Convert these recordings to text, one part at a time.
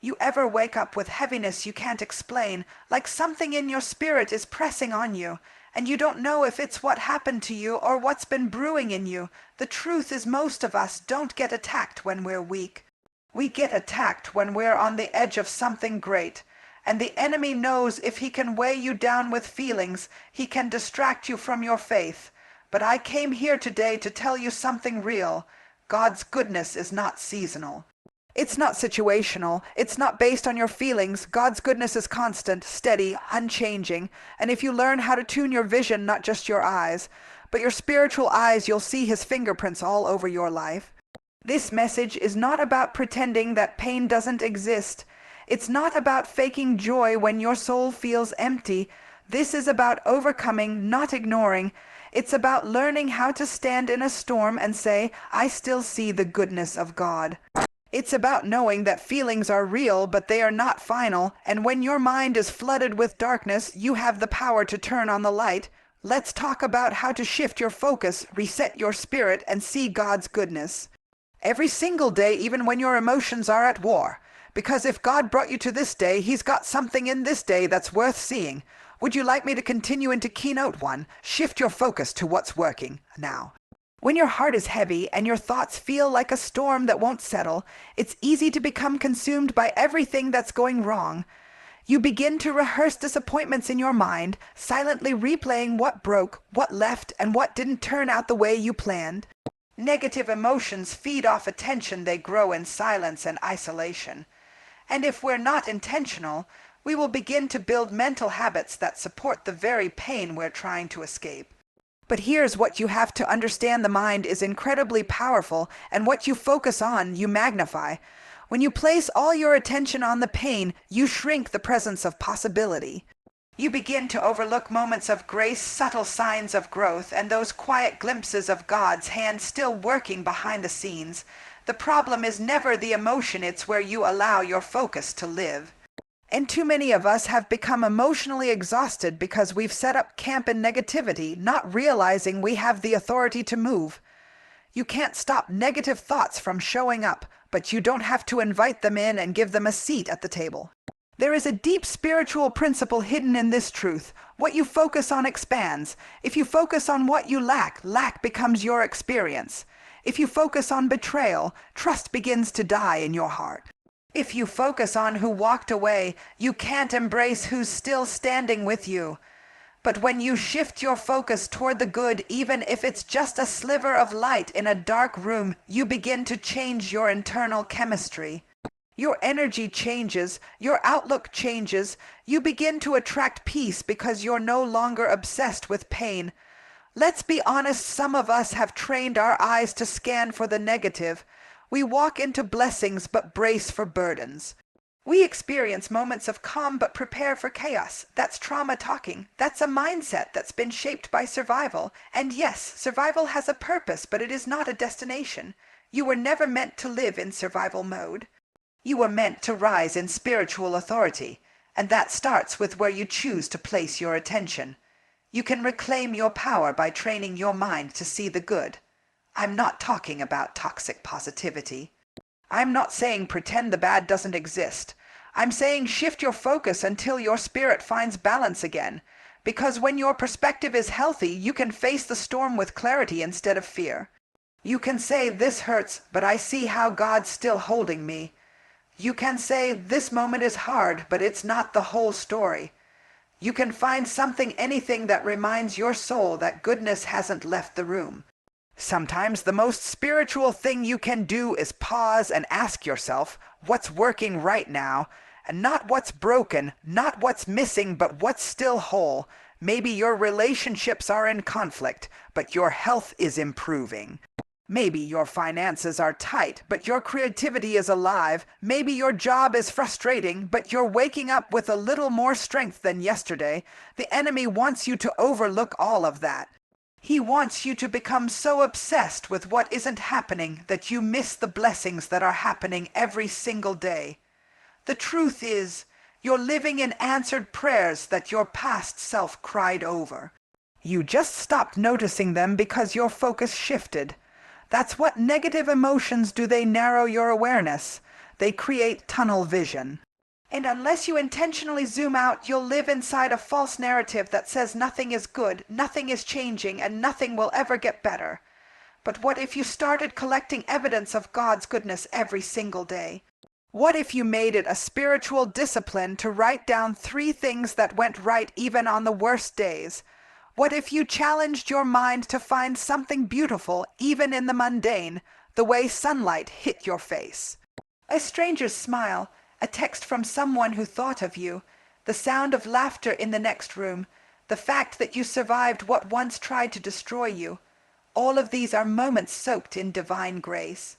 You ever wake up with heaviness you can't explain, like something in your spirit is pressing on you, and you don't know if it's what happened to you or what's been brewing in you? The truth is most of us don't get attacked when we're weak. We get attacked when we're on the edge of something great. And the enemy knows if he can weigh you down with feelings, he can distract you from your faith. But I came here today to tell you something real. God's goodness is not seasonal. It's not situational. It's not based on your feelings. God's goodness is constant, steady, unchanging. And if you learn how to tune your vision, not just your eyes, but your spiritual eyes, you'll see his fingerprints all over your life. This message is not about pretending that pain doesn't exist. It's not about faking joy when your soul feels empty. This is about overcoming, not ignoring. It's about learning how to stand in a storm and say, I still see the goodness of God. It's about knowing that feelings are real, but they are not final, and when your mind is flooded with darkness, you have the power to turn on the light. Let's talk about how to shift your focus, reset your spirit, and see God's goodness. Every single day, even when your emotions are at war. Because if God brought you to this day, he's got something in this day that's worth seeing. Would you like me to continue into Keynote 1? Shift your focus to what's working now. When your heart is heavy and your thoughts feel like a storm that won't settle, it's easy to become consumed by everything that's going wrong. You begin to rehearse disappointments in your mind, silently replaying what broke, what left, and what didn't turn out the way you planned. Negative emotions feed off attention. They grow in silence and isolation. And if we're not intentional, we will begin to build mental habits that support the very pain we're trying to escape. But here's what you have to understand: the mind is incredibly powerful, and what you focus on, you magnify. When you place all your attention on the pain, you shrink the presence of possibility. You begin to overlook moments of grace, subtle signs of growth, and those quiet glimpses of God's hand still working behind the scenes. The problem is never the emotion, it's where you allow your focus to live. And too many of us have become emotionally exhausted because we've set up camp in negativity, not realizing we have the authority to move. You can't stop negative thoughts from showing up, but you don't have to invite them in and give them a seat at the table. There is a deep spiritual principle hidden in this truth. What you focus on expands. If you focus on what you lack, lack becomes your experience. If you focus on betrayal, trust begins to die in your heart. If you focus on who walked away, you can't embrace who's still standing with you. But when you shift your focus toward the good, even if it's just a sliver of light in a dark room, you begin to change your internal chemistry. Your energy changes, your outlook changes, you begin to attract peace because you're no longer obsessed with pain. Let's be honest, some of us have trained our eyes to scan for the negative. We walk into blessings but brace for burdens. We experience moments of calm but prepare for chaos. That's trauma talking. That's a mindset that's been shaped by survival. And yes, survival has a purpose, but it is not a destination. You were never meant to live in survival mode. You were meant to rise in spiritual authority, and that starts with where you choose to place your attention. You can reclaim your power by training your mind to see the good. I'm not talking about toxic positivity. I'm not saying pretend the bad doesn't exist. I'm saying shift your focus until your spirit finds balance again. Because when your perspective is healthy, you can face the storm with clarity instead of fear. You can say, this hurts, but I see how God's still holding me. You can say, this moment is hard, but it's not the whole story. You can find something, anything that reminds your soul that goodness hasn't left the room. Sometimes the most spiritual thing you can do is pause and ask yourself what's working right now, and not what's broken, not what's missing, but what's still whole. Maybe your relationships are in conflict, but your health is improving. Maybe your finances are tight, but your creativity is alive. Maybe your job is frustrating, but you're waking up with a little more strength than yesterday. The enemy wants you to overlook all of that. He wants you to become so obsessed with what isn't happening that you miss the blessings that are happening every single day. The truth is, you're living in answered prayers that your past self cried over. You just stopped noticing them because your focus shifted. That's what negative emotions do. They narrow your awareness. They create tunnel vision. And unless you intentionally zoom out, you'll live inside a false narrative that says nothing is good, nothing is changing, and nothing will ever get better. But what if you started collecting evidence of God's goodness every single day? What if you made it a spiritual discipline to write down 3 things that went right even on the worst days? What if you challenged your mind to find something beautiful even in the mundane, the way sunlight hit your face? A stranger's smile, a text from someone who thought of you, the sound of laughter in the next room, the fact that you survived what once tried to destroy you. All of these are moments soaked in divine grace.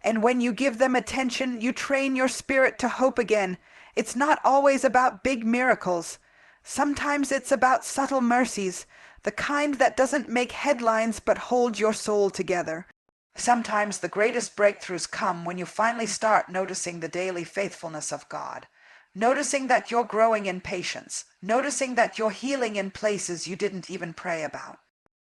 And when you give them attention, you train your spirit to hope again. It's not always about big miracles. Sometimes it's about subtle mercies, the kind that doesn't make headlines but hold your soul together. Sometimes the greatest breakthroughs come when you finally start noticing the daily faithfulness of God. Noticing that you're growing in patience. Noticing that you're healing in places you didn't even pray about.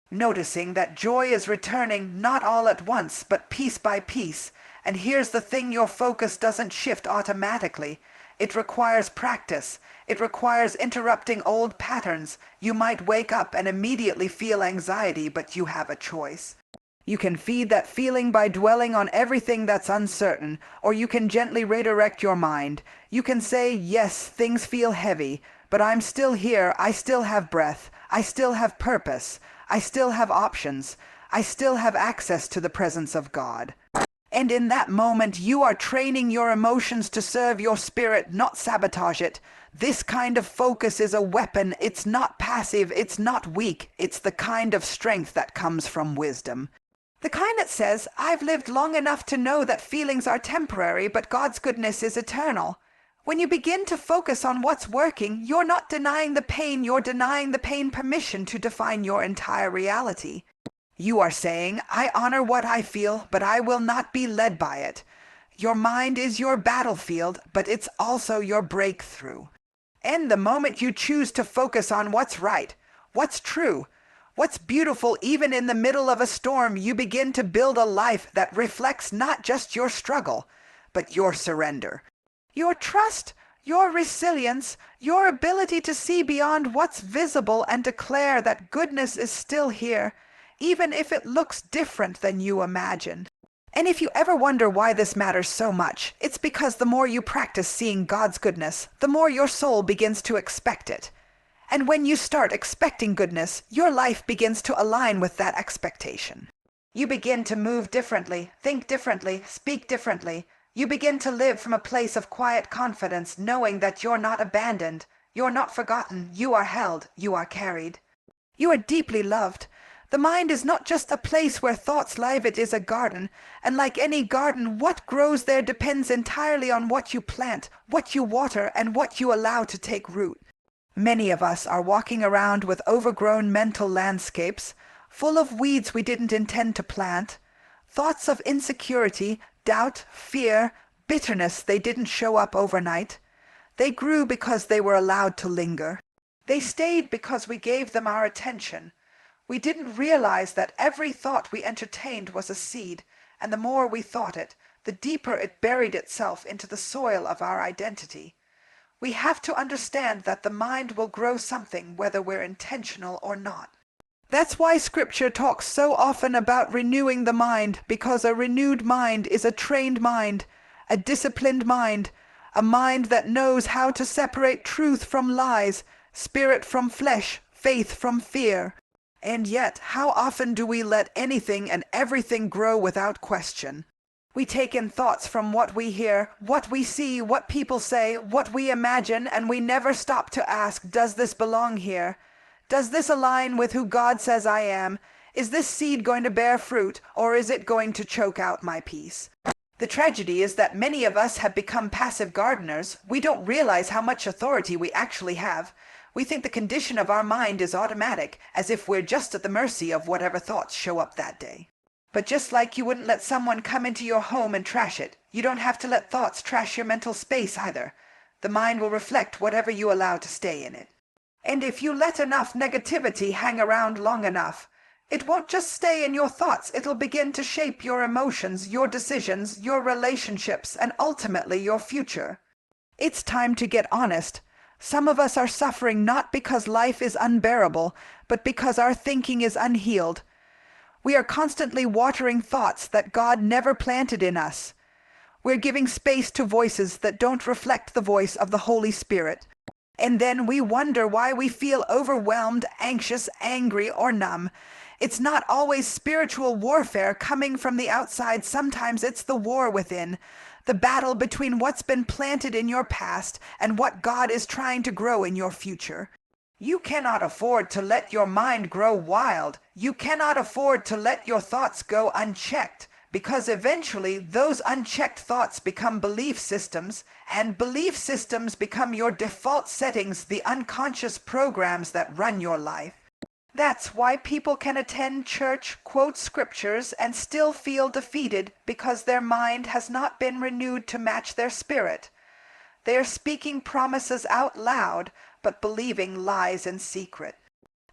Noticing that joy is returning not all at once, but piece by piece. And here's the thing, your focus doesn't shift automatically. It requires practice. It requires interrupting old patterns. You might wake up and immediately feel anxiety, but you have a choice. You can feed that feeling by dwelling on everything that's uncertain, or you can gently redirect your mind. You can say, yes, things feel heavy, but I'm still here. I still have breath. I still have purpose. I still have options. I still have access to the presence of God. And in that moment, you are training your emotions to serve your spirit, not sabotage it. This kind of focus is a weapon. It's not passive. It's not weak. It's the kind of strength that comes from wisdom. The kind that says, I've lived long enough to know that feelings are temporary, but God's goodness is eternal. When you begin to focus on what's working, you're not denying the pain. You're denying the pain permission to define your entire reality. You are saying, I honor what I feel, but I will not be led by it. Your mind is your battlefield, but it's also your breakthrough. And the moment you choose to focus on what's right, what's true, what's beautiful even in the middle of a storm, you begin to build a life that reflects not just your struggle, but your surrender. Your trust, your resilience, your ability to see beyond what's visible and declare that goodness is still here, even if it looks different than you imagine. And if you ever wonder why this matters so much, it's because the more you practice seeing God's goodness, the more your soul begins to expect it. And when you start expecting goodness, your life begins to align with that expectation. You begin to move differently, think differently, speak differently. You begin to live from a place of quiet confidence, knowing that you're not abandoned, you're not forgotten, you are held, you are carried. You are deeply loved. The mind is not just a place where thoughts live, it is a garden. And like any garden, what grows there depends entirely on what you plant, what you water, and what you allow to take root. Many of us are walking around with overgrown mental landscapes, full of weeds we didn't intend to plant, thoughts of insecurity, doubt, fear, bitterness. They didn't show up overnight. They grew because they were allowed to linger. They stayed because we gave them our attention. We didn't realize that every thought we entertained was a seed, and the more we thought it, the deeper it buried itself into the soil of our identity. We have to understand that the mind will grow something whether we're intentional or not. That's why Scripture talks so often about renewing the mind, because a renewed mind is a trained mind, a disciplined mind, a mind that knows how to separate truth from lies, spirit from flesh, faith from fear. And yet, how often do we let anything and everything grow without question? We take in thoughts from what we hear, what we see, what people say, what we imagine, and we never stop to ask, does this belong here? Does this align with who God says I am? Is this seed going to bear fruit, or is it going to choke out my peace? The tragedy is that many of us have become passive gardeners. We don't realize how much authority we actually have. We think the condition of our mind is automatic, as if we're just at the mercy of whatever thoughts show up that day. But just like you wouldn't let someone come into your home and trash it, you don't have to let thoughts trash your mental space either. The mind will reflect whatever you allow to stay in it. And if you let enough negativity hang around long enough, It won't just stay in your thoughts, it'll begin to shape your emotions, your decisions, your relationships, and ultimately your future. It's time to get honest. Some of us are suffering not because life is unbearable, but because our thinking is unhealed. We are constantly watering thoughts that God never planted in us. We're giving space to voices that don't reflect the voice of the Holy Spirit. And then we wonder why we feel overwhelmed, anxious, angry, or numb. It's not always spiritual warfare coming from the outside. Sometimes it's the war within, the battle between what's been planted in your past and what God is trying to grow in your future. You cannot afford to let your mind grow wild. You cannot afford to let your thoughts go unchecked, because eventually those unchecked thoughts become belief systems, and belief systems become your default settings, the unconscious programs that run your life. That's why people can attend church, quote scriptures, and still feel defeated, because their mind has not been renewed to match their spirit. They are speaking promises out loud, but believing lies in secret.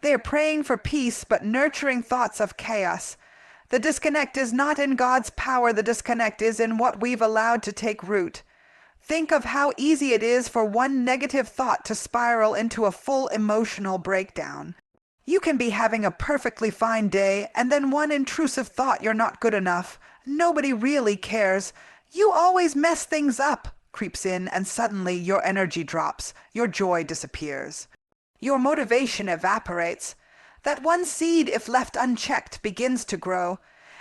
They are praying for peace, but nurturing thoughts of chaos. The disconnect is not in God's power, the disconnect is in what we've allowed to take root. Think of how easy it is for one negative thought to spiral into a full emotional breakdown. You can be having a perfectly fine day, and then one intrusive thought, you're not good enough, nobody really cares, you always mess things up, creeps in, and suddenly your energy drops, your joy disappears. Your motivation evaporates. That one seed, if left unchecked, begins to grow.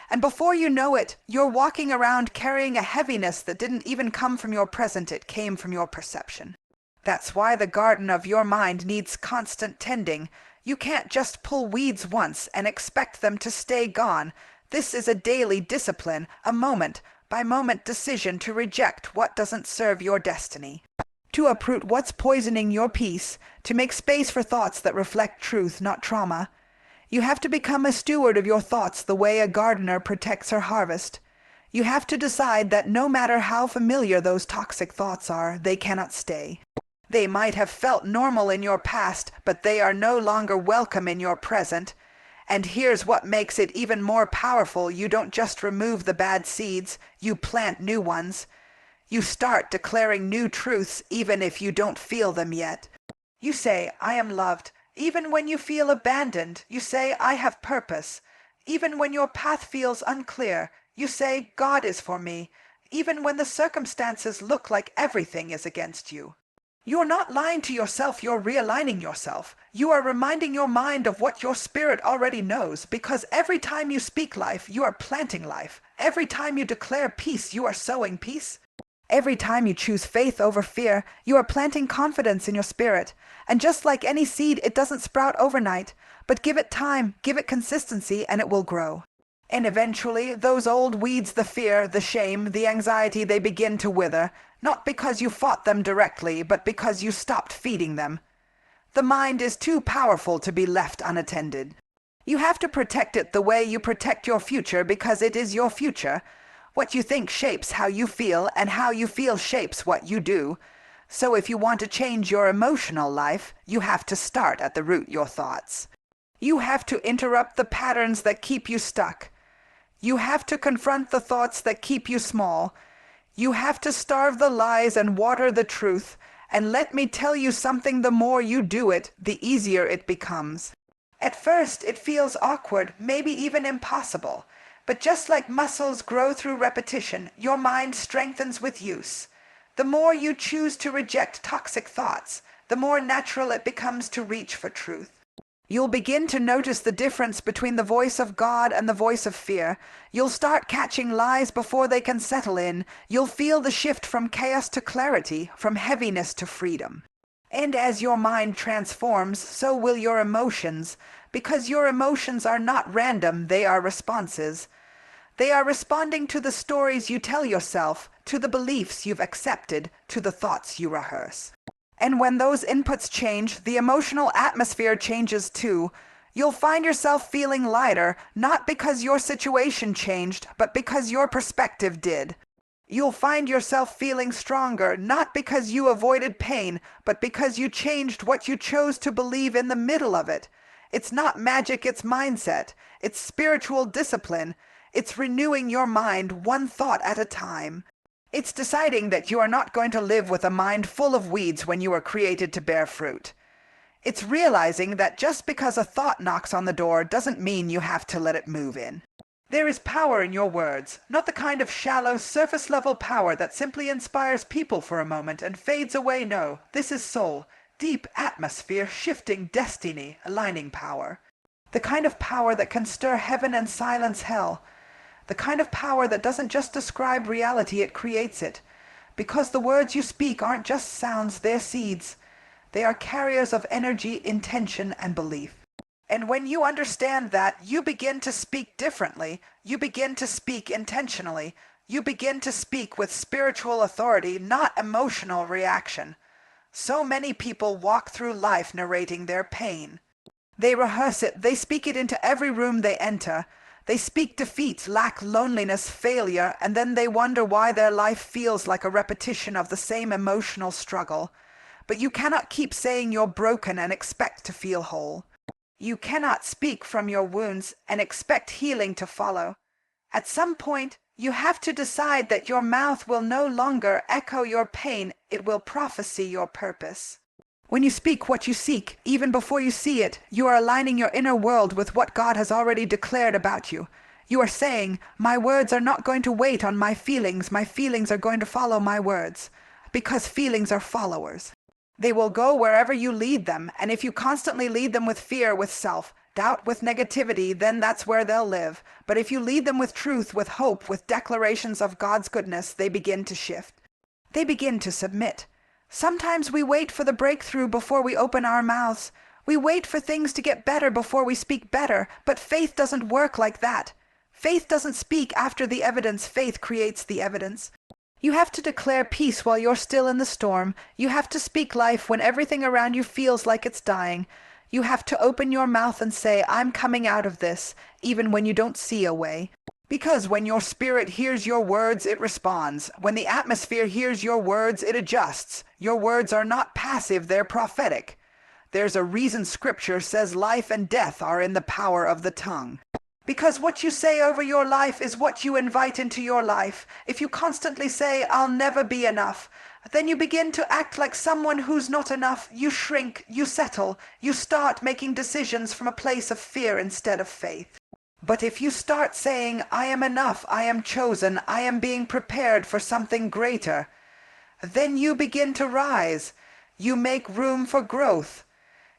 And before you know it, you're walking around carrying a heaviness that didn't even come from your present, it came from your perception. That's why the garden of your mind needs constant tending. You can't just pull weeds once and expect them to stay gone. This is a daily discipline, a moment-by-moment decision to reject what doesn't serve your destiny, to uproot what's poisoning your peace, to make space for thoughts that reflect truth, not trauma. You have to become a steward of your thoughts the way a gardener protects her harvest. You have to decide that no matter how familiar those toxic thoughts are, they cannot stay. They might have felt normal in your past, but they are no longer welcome in your present. And here's what makes it even more powerful. You don't just remove the bad seeds, you plant new ones. You start declaring new truths even if you don't feel them yet. You say, I am loved. Even when you feel abandoned, you say, I have purpose. Even when your path feels unclear, you say, God is for me. Even when the circumstances look like everything is against you. You're not lying to yourself, you're realigning yourself. You are reminding your mind of what your spirit already knows, because every time you speak life, you are planting life. Every time you declare peace, you are sowing peace. Every time you choose faith over fear, you are planting confidence in your spirit. And just like any seed, it doesn't sprout overnight, but give it time, give it consistency, and it will grow. And eventually, those old weeds, the fear, the shame, the anxiety, they begin to wither, not because you fought them directly, but because you stopped feeding them. The mind is too powerful to be left unattended. You have to protect it the way you protect your future, because it is your future. What you think shapes how you feel, and how you feel shapes what you do. So if you want to change your emotional life, you have to start at the root, your thoughts. You have to interrupt the patterns that keep you stuck. You have to confront the thoughts that keep you small. You have to starve the lies and water the truth. And let me tell you something, the more you do it, the easier it becomes. At first, it feels awkward, maybe even impossible. But just like muscles grow through repetition, your mind strengthens with use. The more you choose to reject toxic thoughts, the more natural it becomes to reach for truth. You'll begin to notice the difference between the voice of God and the voice of fear. You'll start catching lies before they can settle in. You'll feel the shift from chaos to clarity, from heaviness to freedom. And as your mind transforms, so will your emotions, because your emotions are not random, they are responses. They are responding to the stories you tell yourself, to the beliefs you've accepted, to the thoughts you rehearse. And when those inputs change, the emotional atmosphere changes too. You'll find yourself feeling lighter, not because your situation changed, but because your perspective did. You'll find yourself feeling stronger, not because you avoided pain, but because you changed what you chose to believe in the middle of it. It's not magic, it's mindset. It's spiritual discipline. It's renewing your mind one thought at a time. It's deciding that you are not going to live with a mind full of weeds when you were created to bear fruit. It's realizing that just because a thought knocks on the door doesn't mean you have to let it move in. There is power in your words, not the kind of shallow, surface-level power that simply inspires people for a moment and fades away. No, this is soul, deep atmosphere, shifting destiny, aligning power. The kind of power that can stir heaven and silence hell. The kind of power that doesn't just describe reality, it creates it. Because the words you speak aren't just sounds, they're seeds. They are carriers of energy, intention, and belief. And when you understand that, you begin to speak differently. You begin to speak intentionally. You begin to speak with spiritual authority, not emotional reaction. So many people walk through life narrating their pain. They rehearse it. They speak it into every room they enter. They speak defeat, lack, loneliness, failure, and then they wonder why their life feels like a repetition of the same emotional struggle. But you cannot keep saying you're broken and expect to feel whole. You cannot speak from your wounds and expect healing to follow. At some point, you have to decide that your mouth will no longer echo your pain, it will prophesy your purpose. When you speak what you seek, even before you see it, you are aligning your inner world with what God has already declared about you. You are saying, my words are not going to wait on my feelings are going to follow my words. Because feelings are followers. They will go wherever you lead them, and if you constantly lead them with fear, with self-doubt, with negativity, then that's where they'll live. But if you lead them with truth, with hope, with declarations of God's goodness, they begin to shift. They begin to submit. Sometimes we wait for the breakthrough before we open our mouths. We wait for things to get better before we speak better, but faith doesn't work like that. Faith doesn't speak after the evidence, faith creates the evidence. You have to declare peace while you're still in the storm. You have to speak life when everything around you feels like it's dying. You have to open your mouth and say, I'm coming out of this, even when you don't see a way. Because when your spirit hears your words, it responds. When the atmosphere hears your words, it adjusts. Your words are not passive, they're prophetic. There's a reason Scripture says life and death are in the power of the tongue. Because what you say over your life is what you invite into your life. If you constantly say, I'll never be enough, then you begin to act like someone who's not enough. You shrink, you settle, you start making decisions from a place of fear instead of faith. But if you start saying, I am enough, I am chosen, I am being prepared for something greater, then you begin to rise. You make room for growth.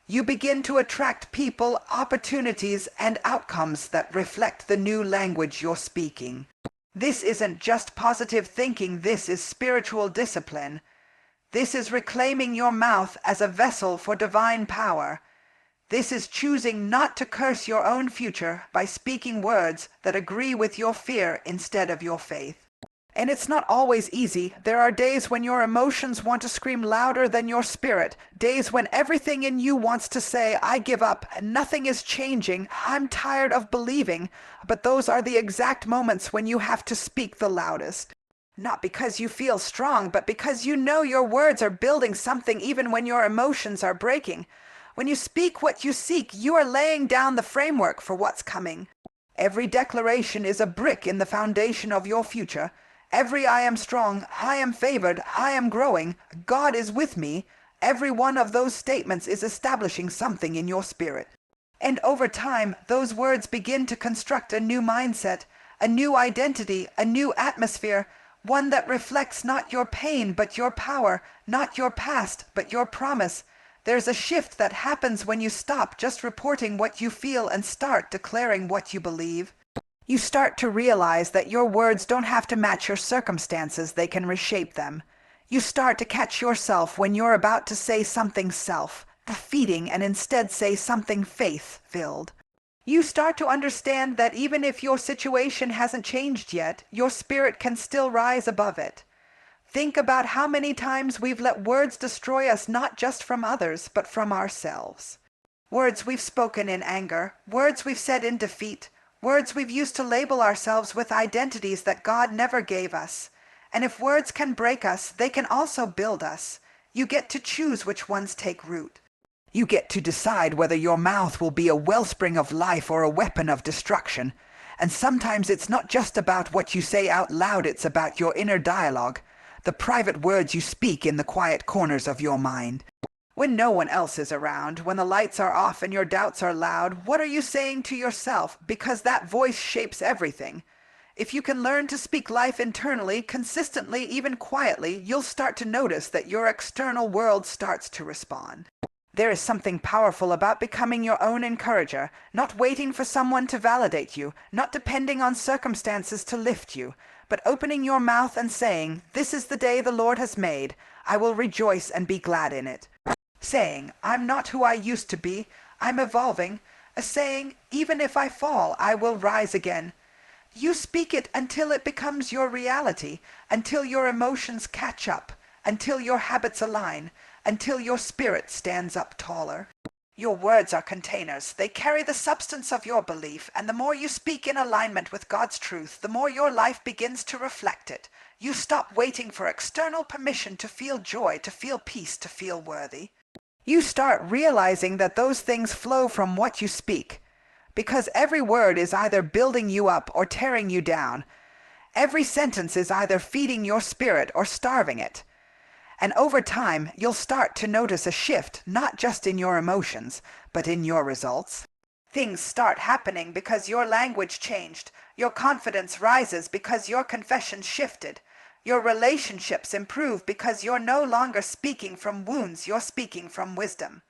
You begin to attract people, opportunities, and outcomes that reflect the new language you're speaking. This isn't just positive thinking, this is spiritual discipline. This is reclaiming your mouth as a vessel for divine power. This is choosing not to curse your own future by speaking words that agree with your fear instead of your faith. And it's not always easy. There are days when your emotions want to scream louder than your spirit. Days when everything in you wants to say, I give up, nothing is changing, I'm tired of believing. But those are the exact moments when you have to speak the loudest. Not because you feel strong, but because you know your words are building something even when your emotions are breaking. When you speak what you seek, you are laying down the framework for what's coming. Every declaration is a brick in the foundation of your future. Every I am strong, I am favored, I am growing, God is with me. Every one of those statements is establishing something in your spirit. And over time, those words begin to construct a new mindset, a new identity, a new atmosphere, one that reflects not your pain but your power, not your past but your promise. There's a shift that happens when you stop just reporting what you feel and start declaring what you believe. You start to realize that your words don't have to match your circumstances, they can reshape them. You start to catch yourself when you're about to say something self-defeating and instead say something faith-filled. You start to understand that even if your situation hasn't changed yet, your spirit can still rise above it. Think about how many times we've let words destroy us, not just from others, but from ourselves. Words we've spoken in anger, words we've said in defeat, words we've used to label ourselves with identities that God never gave us. And if words can break us, they can also build us. You get to choose which ones take root. You get to decide whether your mouth will be a wellspring of life or a weapon of destruction. And sometimes it's not just about what you say out loud, it's about your inner dialogue, the private words you speak in the quiet corners of your mind. When no one else is around, when the lights are off and your doubts are loud, what are you saying to yourself? Because that voice shapes everything. If you can learn to speak life internally, consistently, even quietly, you'll start to notice that your external world starts to respond. There is something powerful about becoming your own encourager, not waiting for someone to validate you, not depending on circumstances to lift you, but opening your mouth and saying, "This is the day the Lord has made. I will rejoice and be glad in it." Saying, "I'm not who I used to be. I'm evolving." A saying, "Even if I fall, I will rise again." You speak it until it becomes your reality, until your emotions catch up, until your habits align, until your spirit stands up taller. Your words are containers. They carry the substance of your belief, and the more you speak in alignment with God's truth, the more your life begins to reflect it. You stop waiting for external permission to feel joy, to feel peace, to feel worthy. You start realizing that those things flow from what you speak, because every word is either building you up or tearing you down. Every sentence is either feeding your spirit or starving it. And over time, you'll start to notice a shift, not just in your emotions, but in your results. Things start happening because your language changed. Your confidence rises because your confession shifted. Your relationships improve because you're no longer speaking from wounds, you're speaking from wisdom.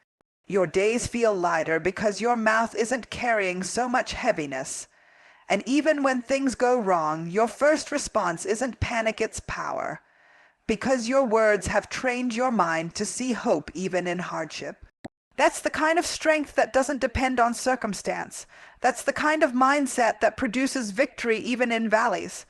Your days feel lighter because your mouth isn't carrying so much heaviness. And even when things go wrong, your first response isn't panic, it's power. Because your words have trained your mind to see hope even in hardship. That's the kind of strength that doesn't depend on circumstance. That's the kind of mindset that produces victory even in valleys.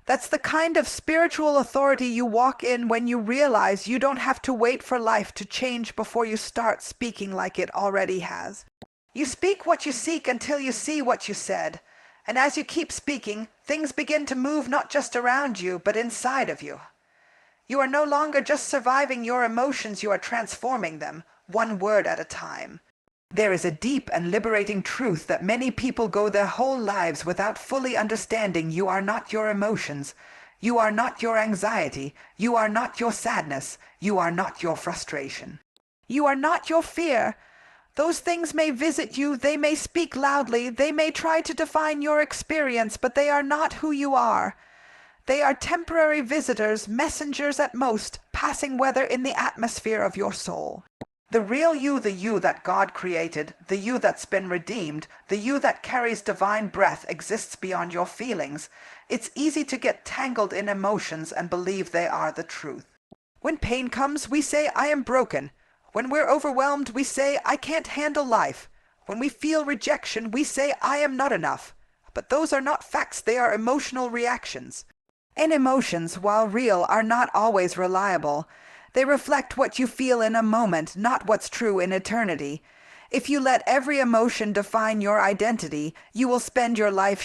That's the kind of spiritual authority you walk in when you realize you don't have to wait for life to change before you start speaking like it already has. You speak what you seek until you see what you said. And as you keep speaking, things begin to move not just around you, but inside of you. You are no longer just surviving your emotions, you are transforming them, one word at a time. There is a deep and liberating truth that many people go their whole lives without fully understanding. You are not your emotions. You are not your anxiety. You are not your sadness. You are not your frustration. You are not your fear. Those things may visit you, they may speak loudly, they may try to define your experience, but they are not who you are. They are temporary visitors, messengers at most, passing weather in the atmosphere of your soul. The real you, the you that God created, the you that's been redeemed, the you that carries divine breath exists beyond your feelings. It's easy to get tangled in emotions and believe they are the truth. When pain comes, we say, "I am broken." When we're overwhelmed, we say, "I can't handle life." When we feel rejection, we say, "I am not enough." But those are not facts, they are emotional reactions. And emotions, while real, are not always reliable. They reflect what you feel in a moment, not what's true in eternity. If you let every emotion define your identity, you will spend your life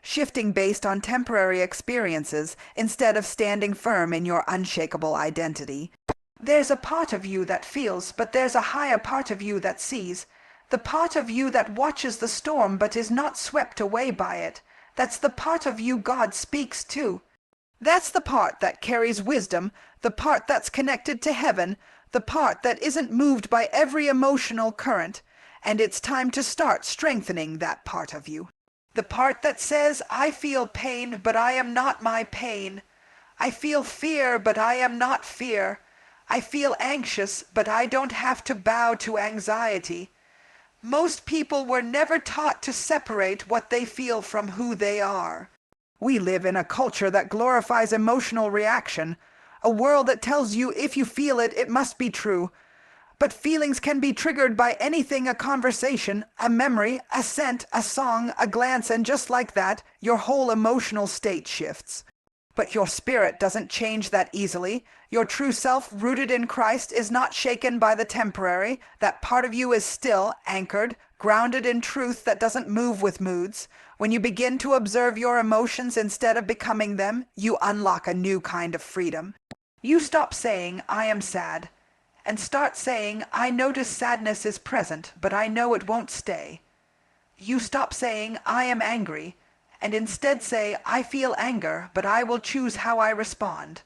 shifting based on temporary experiences instead of standing firm in your unshakable identity. There's a part of you that feels, but there's a higher part of you that sees. The part of you that watches the storm but is not swept away by it. That's the part of you God speaks to. That's the part that carries wisdom, the part that's connected to heaven, the part that isn't moved by every emotional current. And it's time to start strengthening that part of you. The part that says, "I feel pain, but I am not my pain. I feel fear, but I am not fear. I feel anxious, but I don't have to bow to anxiety." Most people were never taught to separate what they feel from who they are. We live in a culture that glorifies emotional reaction, a world that tells you if you feel it, it must be true. But feelings can be triggered by anything: a conversation, a memory, a scent, a song, a glance, and just like that, your whole emotional state shifts. But your spirit doesn't change that easily. Your true self, rooted in Christ, is not shaken by the temporary. That part of you is still anchored, grounded in truth that doesn't move with moods. When you begin to observe your emotions instead of becoming them, you unlock a new kind of freedom. You stop saying, "I am sad," and start saying, I notice sadness is present, but I know it won't stay. You stop saying, I am angry, and instead say, I feel anger, but I will choose how I respond.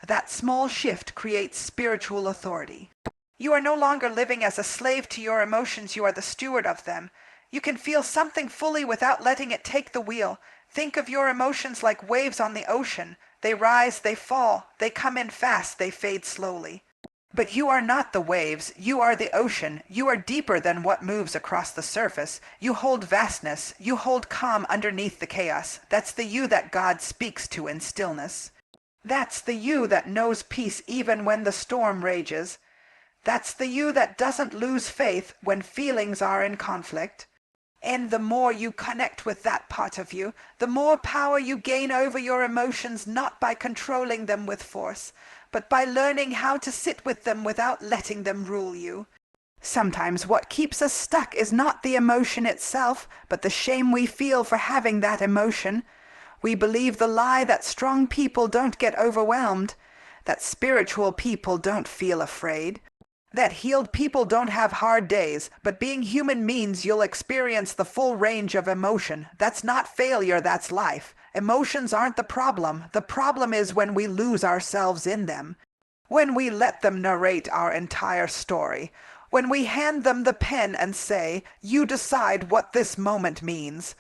That small shift creates spiritual authority. You are no longer living as a slave to your emotions, you are the steward of them. You can feel something fully without letting it take the wheel. Think of your emotions like waves on the ocean. They rise, they fall, they come in fast, they fade slowly. But you are not the waves, you are the ocean. You are deeper than what moves across the surface. You hold vastness, you hold calm underneath the chaos. That's the you that God speaks to in stillness. That's the you that knows peace even when the storm rages. That's the you that doesn't lose faith when feelings are in conflict. And the more you connect with that part of you, the more power you gain over your emotions, not by controlling them with force, but by learning how to sit with them without letting them rule you. Sometimes what keeps us stuck is not the emotion itself, but the shame we feel for having that emotion. We believe the lie that strong people don't get overwhelmed, that spiritual people don't feel afraid, that healed people don't have hard days, but being human means you'll experience the full range of emotion. That's not failure, that's life. Emotions aren't the problem. The problem is when we lose ourselves in them. When we let them narrate our entire story. When we hand them the pen and say, you decide what this moment means.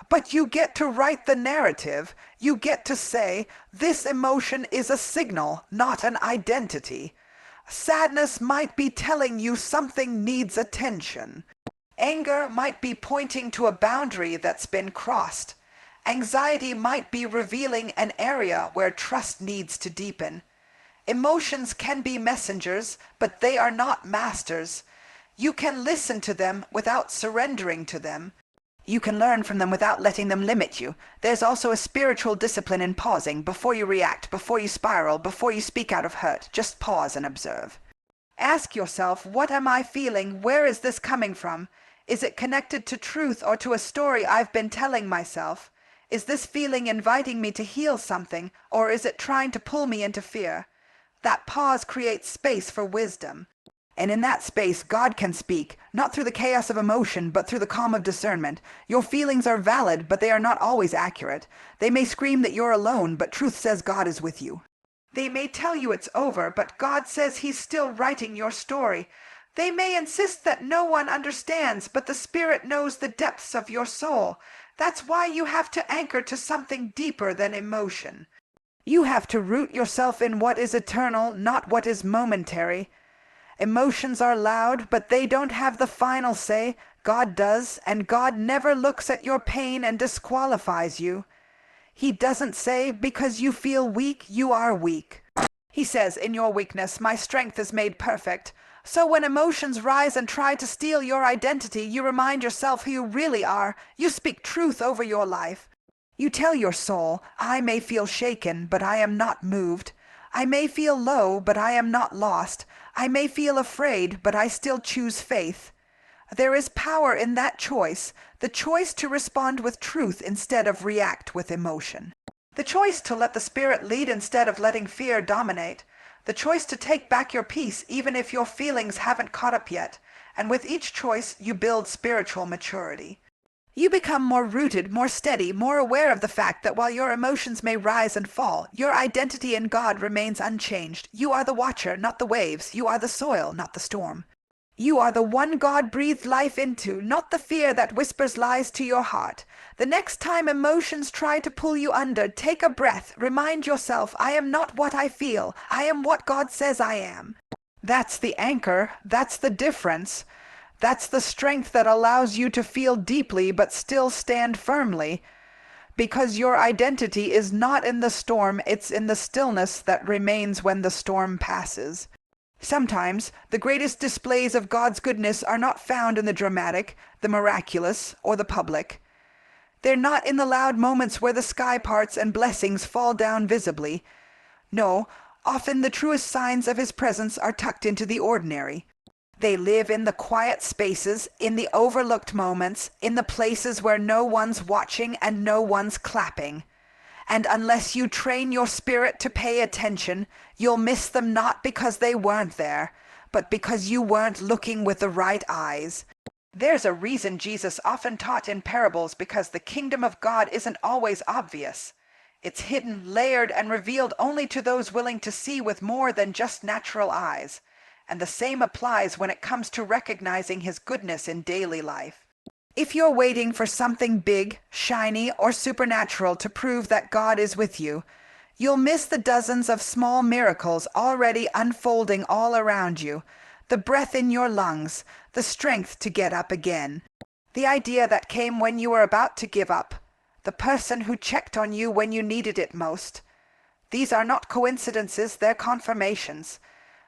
But you get to write the narrative. You get to say, this emotion is a signal, not an identity. Sadness might be telling you something needs attention. Anger might be pointing to a boundary that's been crossed. Anxiety might be revealing an area where trust needs to deepen. Emotions can be messengers, but they are not masters. You can listen to them without surrendering to them. You can learn from them without letting them limit you. There's also a spiritual discipline in pausing before you react, before you spiral, before you speak out of hurt. Just pause and observe. Ask yourself, what am I feeling? Where is this coming from? Is it connected to truth or to a story I've been telling myself? Is this feeling inviting me to heal something, or is it trying to pull me into fear? That pause creates space for wisdom. And in that space, God can speak, not through the chaos of emotion, but through the calm of discernment. Your feelings are valid, but they are not always accurate. They may scream that you're alone, but truth says God is with you. They may tell you it's over, but God says He's still writing your story. They may insist that no one understands, but the Spirit knows the depths of your soul. That's why you have to anchor to something deeper than emotion. You have to root yourself in what is eternal, not what is momentary. Emotions are loud, but they don't have the final say. God does, and God never looks at your pain and disqualifies you. He doesn't say, because you feel weak, you are weak. He says, in your weakness, my strength is made perfect. So when emotions rise and try to steal your identity, you remind yourself who you really are. You speak truth over your life. You tell your soul, I may feel shaken, but I am not moved. I may feel low, but I am not lost. I may feel afraid, but I still choose faith. There is power in that choice, the choice to respond with truth instead of react with emotion. The choice to let the Spirit lead instead of letting fear dominate. The choice to take back your peace even if your feelings haven't caught up yet. And with each choice, you build spiritual maturity. You become more rooted, more steady, more aware of the fact that while your emotions may rise and fall, your identity in God remains unchanged. You are the watcher, not the waves. You are the soil, not the storm. You are the one God breathed life into, not the fear that whispers lies to your heart. The next time emotions try to pull you under, take a breath. Remind yourself, I am not what I feel. I am what God says I am. That's the anchor. That's the difference. That's the strength that allows you to feel deeply but still stand firmly. Because your identity is not in the storm, it's in the stillness that remains when the storm passes. Sometimes, the greatest displays of God's goodness are not found in the dramatic, the miraculous, or the public. They're not in the loud moments where the sky parts and blessings fall down visibly. No, often the truest signs of His presence are tucked into the ordinary. They live in the quiet spaces, in the overlooked moments, in the places where no one's watching and no one's clapping. And unless you train your spirit to pay attention, you'll miss them not because they weren't there, but because you weren't looking with the right eyes. There's a reason Jesus often taught in parables, because the kingdom of God isn't always obvious. It's hidden, layered, and revealed only to those willing to see with more than just natural eyes. And the same applies when it comes to recognizing His goodness in daily life. If you're waiting for something big, shiny, or supernatural to prove that God is with you, you'll miss the dozens of small miracles already unfolding all around you. The breath in your lungs, the strength to get up again, the idea that came when you were about to give up, the person who checked on you when you needed it most. These are not coincidences, they're confirmations.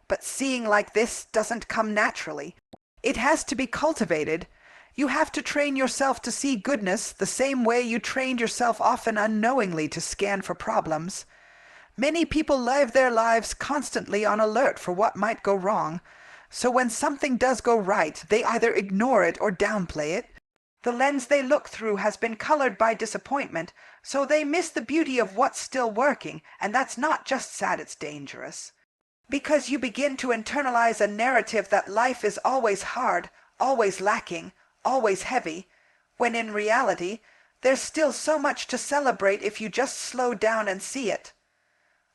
But seeing like this doesn't come naturally. It has to be cultivated. You have to train yourself to see goodness the same way you trained yourself often unknowingly to scan for problems. Many people live their lives constantly on alert for what might go wrong. So when something does go right, they either ignore it or downplay it. The lens they look through has been colored by disappointment, so they miss the beauty of what's still working, and that's not just sad, it's dangerous. Because you begin to internalize a narrative that life is always hard, always lacking, always heavy, when in reality, there's still so much to celebrate if you just slow down and see it.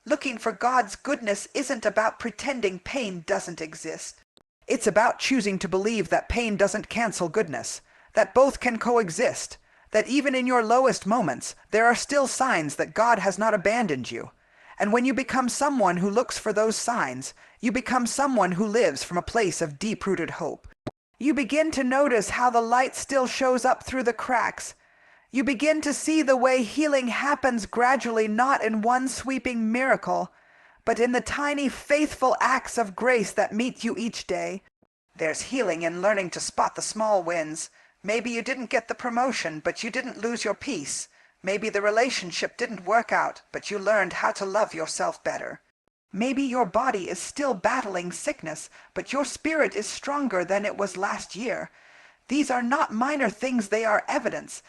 Looking for God's goodness isn't about pretending pain doesn't exist. It's about choosing to believe that pain doesn't cancel goodness, that both can coexist, that even in your lowest moments, there are still signs that God has not abandoned you. And when you become someone who looks for those signs, you become someone who lives from a place of deep-rooted hope. You begin to notice how the light still shows up through the cracks. You begin to see the way healing happens gradually, not in one sweeping miracle, but in the tiny, faithful acts of grace that meet you each day. There's healing in learning to spot the small wins. Maybe you didn't get the promotion, but you didn't lose your peace. Maybe the relationship didn't work out, but you learned how to love yourself better. Maybe your body is still battling sickness, but your spirit is stronger than it was last year. These are not minor things, they are evidence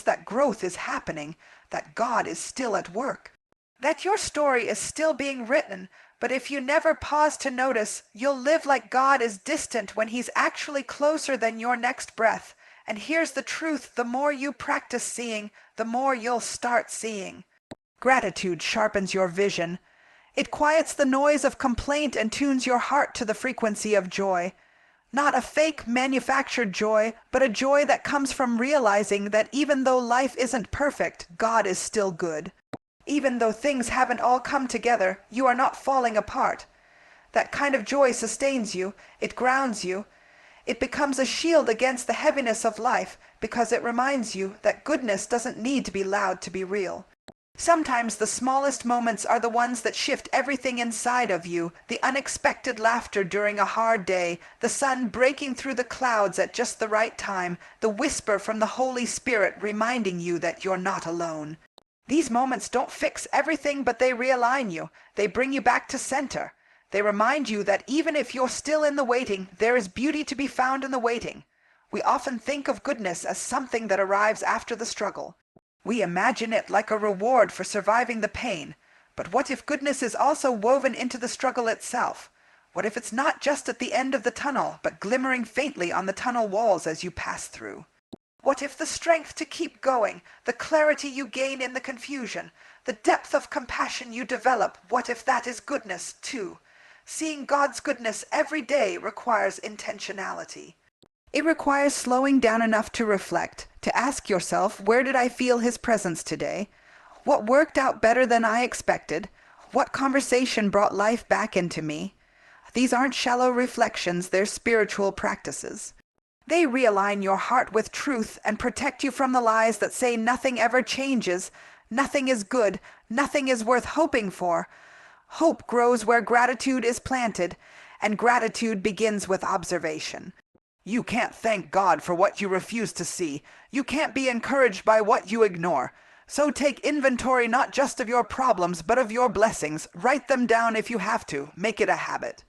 that growth is happening, that God is still at work, that your story is still being written. But if you never pause to notice, you'll live like God is distant when He's actually closer than your next breath. And here's the truth, the more you practice seeing, the more you'll start seeing. Gratitude sharpens your vision. It quiets the noise of complaint and tunes your heart to the frequency of joy. Not a fake, manufactured joy, but a joy that comes from realizing that even though life isn't perfect, God is still good. Even though things haven't all come together, you are not falling apart. That kind of joy sustains you, it grounds you. It becomes a shield against the heaviness of life, because it reminds you that goodness doesn't need to be loud to be real. Sometimes the smallest moments are the ones that shift everything inside of you. The unexpected laughter during a hard day, the sun breaking through the clouds at just the right time, the whisper from the Holy Spirit reminding you that you're not alone. These moments don't fix everything, but they realign you. They bring you back to center. They remind you that even if you're still in the waiting, there is beauty to be found in the waiting. We often think of goodness as something that arrives after the struggle. We imagine it like a reward for surviving the pain. But what if goodness is also woven into the struggle itself? What if it's not just at the end of the tunnel, but glimmering faintly on the tunnel walls as you pass through? What if the strength to keep going, the clarity you gain in the confusion, the depth of compassion you develop, what if that is goodness too? Seeing God's goodness every day requires intentionality. It requires slowing down enough to reflect, to ask yourself, where did I feel His presence today? What worked out better than I expected? What conversation brought life back into me? These aren't shallow reflections, they're spiritual practices. They realign your heart with truth and protect you from the lies that say nothing ever changes, nothing is good, nothing is worth hoping for. Hope grows where gratitude is planted, and gratitude begins with observation. You can't thank God for what you refuse to see. You can't be encouraged by what you ignore. So take inventory not just of your problems, but of your blessings. Write them down if you have to. Make it a habit.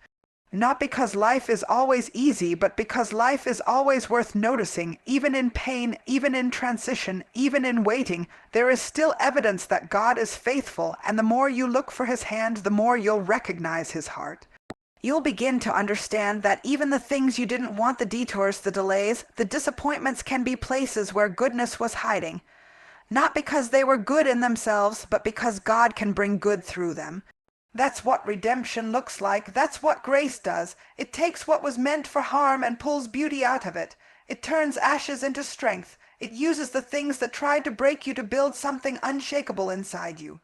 Not because life is always easy, but because life is always worth noticing. Even in pain, even in transition, even in waiting, there is still evidence that God is faithful, and the more you look for His hand, the more you'll recognize His heart. You'll begin to understand that even the things you didn't want, the detours, the delays, the disappointments, can be places where goodness was hiding. Not because they were good in themselves, but because God can bring good through them. That's what redemption looks like. That's what grace does. It takes what was meant for harm and pulls beauty out of it. It turns ashes into strength. It uses the things that tried to break you to build something unshakable inside you.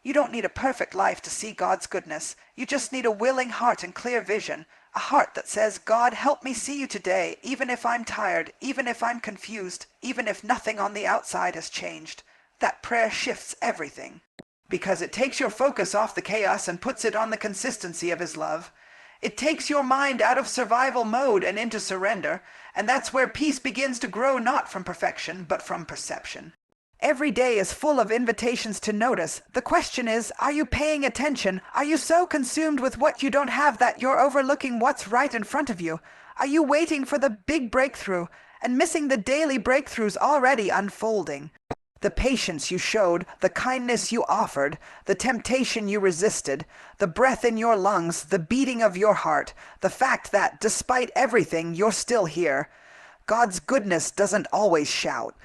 You don't need a perfect life to see God's goodness. You just need a willing heart and clear vision. A heart that says, God, help me see you today, even if I'm tired, even if I'm confused, even if nothing on the outside has changed. That prayer shifts everything, because it takes your focus off the chaos and puts it on the consistency of His love. It takes your mind out of survival mode and into surrender, and that's where peace begins to grow, not from perfection, but from perception. Every day is full of invitations to notice. The question is, are you paying attention? Are you so consumed with what you don't have that you're overlooking what's right in front of you? Are you waiting for the big breakthrough and missing the daily breakthroughs already unfolding? The patience you showed, the kindness you offered, the temptation you resisted, the breath in your lungs, the beating of your heart, the fact that, despite everything, you're still here. God's goodness doesn't always shout.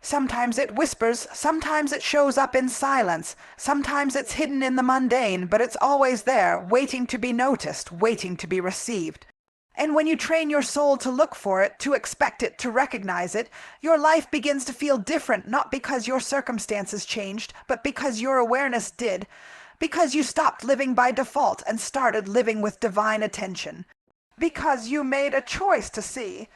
Sometimes it whispers, sometimes it shows up in silence, sometimes it's hidden in the mundane, but it's always there, waiting to be noticed, waiting to be received. And when you train your soul to look for it, to expect it, to recognize it, your life begins to feel different, not because your circumstances changed, but because your awareness did, because you stopped living by default and started living with divine attention, because you made a choice to see.